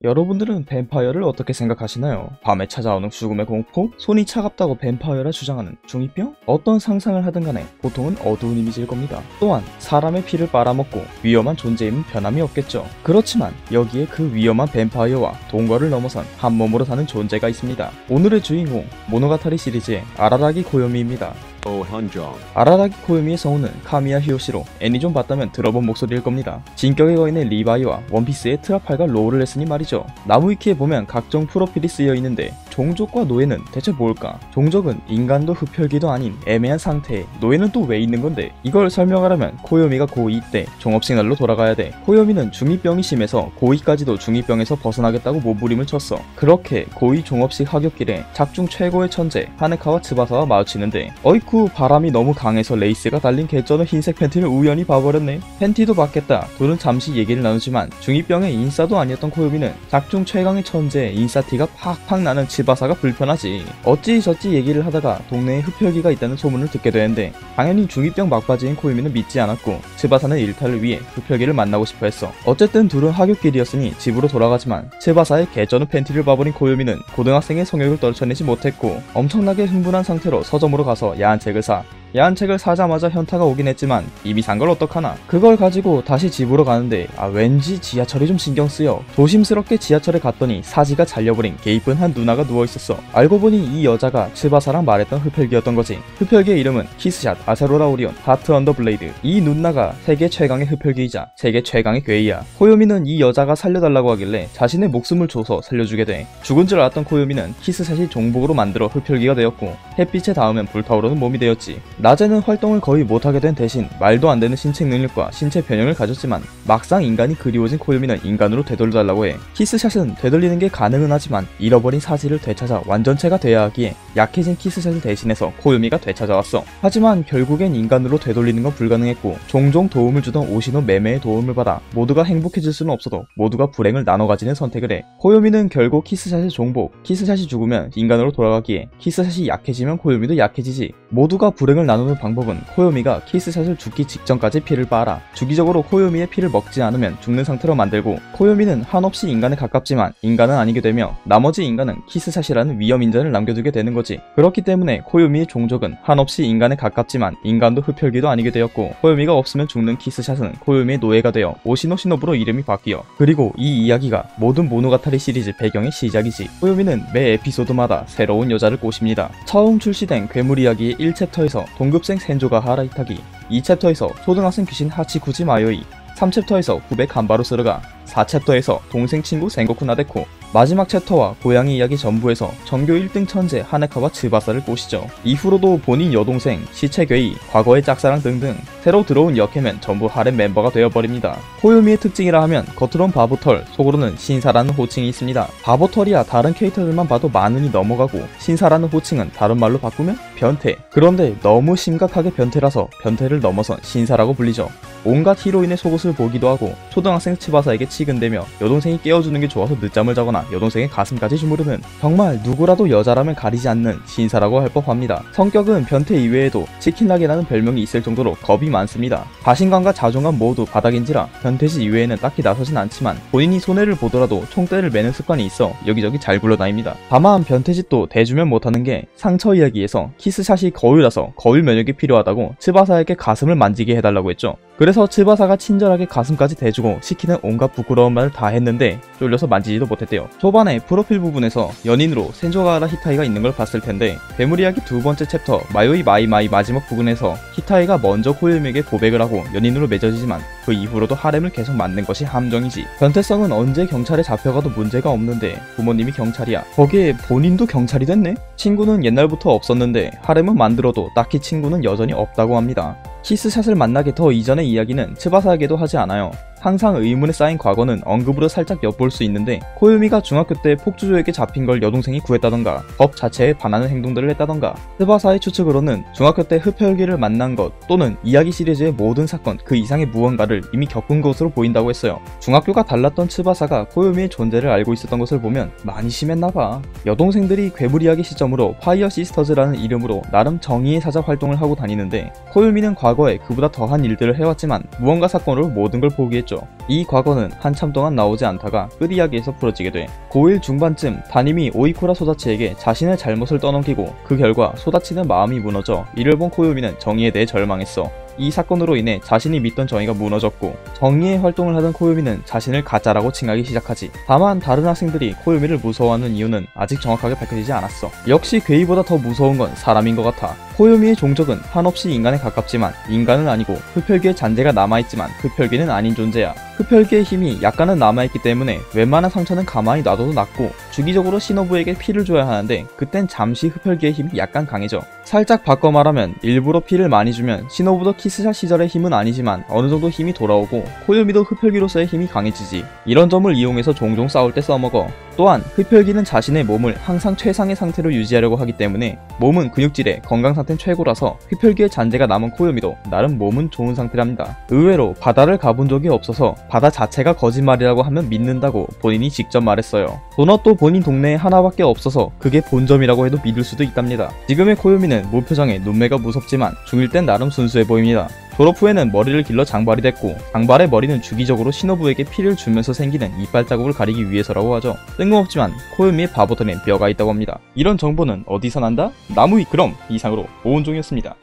여러분들은 뱀파이어를 어떻게 생각하시나요? 밤에 찾아오는 죽음의 공포? 손이 차갑다고 뱀파이어라 주장하는 중2병? 어떤 상상을 하든 간에 보통은 어두운 이미지일 겁니다. 또한 사람의 피를 빨아먹고 위험한 존재임은 변함이 없겠죠. 그렇지만 여기에 그 위험한 뱀파이어와 동거를 넘어선 한 몸으로 사는 존재가 있습니다. 오늘의 주인공, 모노가타리 시리즈의 아라라기 고요미입니다. 아라라기 고요미의 성우는 카미야 히요시로, 애니 좀 봤다면 들어본 목소리일 겁니다. 진격의 거인의 리바이와 원피스의 트라팔과 로우를 했으니 말이죠. 나무위키에 보면 각종 프로필이 쓰여 있는데 종족과 노예는 대체 뭘까? 종족은 인간도 흡혈귀도 아닌 애매한 상태에 노예는 또 왜 있는 건데? 이걸 설명하려면 고요미가 고2 때 종업식 날로 돌아가야 돼. 고요미는 중2병이 심해서 고2까지도 중2병에서 벗어나겠다고 몸부림을 쳤어. 그렇게 고2 종업식 하굣길에 작중 최고의 천재 하네카와 츠바사와 마주치는데 어이쿠 바람이 너무 강해서 레이스가 달린 개쩌는 흰색 팬티를 우연히 봐버렸네. 팬티도 봤겠다. 둘은 잠시 얘기를 나누지만 중2병의 인싸도 아니었던 고요미는 작중 최강의 천재 인싸티가 팍팍 나는 츠바사가 불편하지. 어찌저찌 얘기를 하다가 동네에 흡혈귀가 있다는 소문을 듣게 되는데 당연히 중2병 막바지인 고요미는 믿지 않았고 츠바사는 일탈을 위해 흡혈귀를 만나고 싶어 했어. 어쨌든 둘은 하굣길이었으니 집으로 돌아가지만 츠바사의 개쩌는 팬티를 봐버린 고요미는 고등학생의 성욕을 떨쳐내지 못했고 엄청나게 흥분한 상태로 서점으로 가서 야한 책을 사. 야한 책을 사자마자 현타가 오긴 했지만 이미 산 걸 어떡하나. 그걸 가지고 다시 집으로 가는데 왠지 지하철이 좀 신경쓰여 조심스럽게 지하철에 갔더니 사지가 잘려버린 개이쁜 한 누나가 누워있었어. 알고 보니 이 여자가 츠바사랑 말했던 흡혈귀였던 거지. 흡혈귀의 이름은 키스샷 아세로라 오리온 하트 언더 블레이드. 이 누나가 세계 최강의 흡혈귀이자 세계 최강의 괴이야. 고요미는 이 여자가 살려달라고 하길래 자신의 목숨을 줘서 살려주게 돼. 죽은 줄 알았던 고요미는 키스샷이 종복으로 만들어 흡혈귀가 되었고 햇빛에 닿으면 불타오르는 몸이 되었지. 낮에는 활동을 거의 못하게 된 대신 말도 안 되는 신체 능력과 신체 변형을 가졌지만 막상 인간이 그리워진 고요미는 인간으로 되돌려달라고 해. 키스샷은 되돌리는 게 가능은 하지만 잃어버린 사지를 되찾아 완전체가 돼야 하기에 약해진 키스샷을 대신해서 고요미가 되찾아왔어. 하지만 결국엔 인간으로 되돌리는 건 불가능했고 종종 도움을 주던 오시노 매매의 도움을 받아 모두가 행복해질 수는 없어도 모두가 불행을 나눠 가지는 선택을 해. 고요미는 결국 키스샷의 종복, 키스샷이 죽으면 인간으로 돌아가기에 키스샷이 약해지면 고요미도 약해지지. 모두가 불행을 나누는 방법은 고요미가 키스샷을 죽기 직전까지 피를 빨아 주기적으로 고요미의 피를 먹지 않으면 죽는 상태로 만들고 고요미는 한없이 인간에 가깝지만 인간은 아니게 되며 나머지 인간은 키스샷이라는 위험 인자를 남겨두게 되는 거지. 그렇기 때문에 고요미의 종족은 한없이 인간에 가깝지만 인간도 흡혈귀도 아니게 되었고 고요미가 없으면 죽는 키스샷은 고요미의 노예가 되어 오시노 시노부로 이름이 바뀌어. 그리고 이 이야기가 모든 모노가타리 시리즈 배경의 시작이지. 고요미는 매 에피소드마다 새로운 여자를 꼬십니다. 처음 출시된 괴물 이야기의 1챕터에서 동급생 센조가 하라이타기, 2챕터에서 초등학생 귀신 하치쿠지 마요이, 3챕터에서 후배 간바로 스르가, 4챕터에서 동생 친구 센고쿠 나데코, 마지막 챕터와 고양이 이야기 전부에서 전교 1등 천재 하네카와 츠바사를 꼬시죠. 이후로도 본인 여동생, 시체괴이, 과거의 짝사랑 등등 새로 들어온 역해면 전부 하렘 멤버가 되어버립니다. 고요미의 특징이라 하면 겉으론 바보털, 속으로는 신사라는 호칭이 있습니다. 바보털이야 다른 캐릭터들만 봐도 만원이 넘어가고 신사라는 호칭은 다른 말로 바꾸면 변태. 그런데 너무 심각하게 변태라서 변태를 넘어선 신사라고 불리죠. 온갖 히로인의 속옷을 보기도 하고 초등학생 츠바사에게 치근대며 여동생이 깨워주는 게 좋아서 늦잠을 자거나 여동생의 가슴까지 주무르는 정말 누구라도 여자라면 가리지 않는 신사라고 할 법합니다. 성격은 변태 이외에도 치킨락이라는 별명이 있을 정도로 겁이 많습니다. 자신감과 자존감 모두 바닥인지라 변태지 이외에는 딱히 나서진 않지만 본인이 손해를 보더라도 총대를 매는 습관이 있어 여기저기 잘 굴러다닙니다. 다만 변태짓도 대주면 못하는 게 상처 이야기에서 키스샷이 거위라서 거위 면역이 필요하다고 츠바사에게 가슴을 만지게 해달라고 했죠. 그래서 츠바사가 친절하게 가슴까지 대주고 시키는 온갖 부끄러운 말을 다 했는데 쫄려서 만지지도 못했대요. 초반에 프로필 부분에서 연인으로 센조가하라 히타이가 있는 걸 봤을 텐데 괴물 이야기 두 번째 챕터 마요이 마이마이 마지막 부분에서 히타이가 먼저 고요미에게 고백을 하고 연인으로 맺어지지만 그 이후로도 하렘을 계속 만든 것이 함정이지. 변태성은 언제 경찰에 잡혀가도 문제가 없는데 부모님이 경찰이야. 거기에 본인도 경찰이 됐네? 친구는 옛날부터 없었는데 하렘은 만들어도 딱히 친구는 여전히 없다고 합니다. 키스샷을 만나기 더 이전의 이야기는 츠바사에게도 하지 않아요. 항상 의문에 쌓인 과거는 언급으로 살짝 엿볼 수 있는데 고요미가 중학교 때 폭주조에게 잡힌 걸 여동생이 구했다던가 법 자체에 반하는 행동들을 했다던가 츠바사의 추측으로는 중학교 때 흡혈귀를 만난 것 또는 이야기 시리즈의 모든 사건 그 이상의 무언가를 이미 겪은 것으로 보인다고 했어요. 중학교가 달랐던 츠바사가 고요미의 존재를 알고 있었던 것을 보면 많이 심했나봐. 여동생들이 괴물 이야기 시점으로 파이어 시스터즈라는 이름으로 나름 정의의 사자 활동을 하고 다니는데 고요미는 과거에 그보다 더한 일들을 해왔지만 무언가 사건으로 모든 걸 포기했죠. 있었죠. 이 과거는 한참 동안 나오지 않다가 끝 이야기에서 풀어지게 돼 고1 중반쯤 담임이 오이쿠라 소다치에게 자신의 잘못을 떠넘기고 그 결과 소다치는 마음이 무너져 이를 본 코요미는 정의에 대해 절망했어. 이 사건으로 인해 자신이 믿던 정의가 무너졌고 정의의 활동을 하던 코요미는 자신을 가짜라고 칭하기 시작하지. 다만 다른 학생들이 코요미를 무서워하는 이유는 아직 정확하게 밝혀지지 않았어. 역시 괴이보다 더 무서운 건 사람인 것 같아. 코요미의 종족은 한없이 인간에 가깝지만 인간은 아니고 흡혈귀의 잔재가 남아있지만 흡혈귀는 아닌 존재야. 흡혈귀의 힘이 약간은 남아있기 때문에 웬만한 상처는 가만히 놔둬도 낫고 주기적으로 시노부에게 피를 줘야 하는데 그땐 잠시 흡혈귀의 힘이 약간 강해져. 살짝 바꿔 말하면 일부러 피를 많이 주면 시노부도 키스샷 시절의 힘은 아니지만 어느정도 힘이 돌아오고 코요미도 흡혈귀로서의 힘이 강해지지. 이런 점을 이용해서 종종 싸울 때 써먹어. 또한 흡혈귀는 자신의 몸을 항상 최상의 상태로 유지하려고 하기 때문에 몸은 근육질에 건강 상태는 최고라서 흡혈귀의 잔재가 남은 코요미도 나름 몸은 좋은 상태랍니다. 의외로 바다를 가본 적이 없어서 바다 자체가 거짓말이라고 하면 믿는다고 본인이 직접 말했어요. 도넛도 본인 동네에 하나밖에 없어서 그게 본점이라고 해도 믿을 수도 있답니다. 지금의 코요미는 무표정에 눈매가 무섭지만 중1 땐 나름 순수해 보입니다. 졸업 후에는 머리를 길러 장발이 됐고 장발의 머리는 주기적으로 시노부에게 피를 주면서 생기는 이빨 자국을 가리기 위해서라고 하죠. 뜬금없지만 코요미의 바보들엔 뼈가 있다고 합니다. 이런 정보는 어디서 난다? 나무위 그럼 이상으로 오은종이었습니다.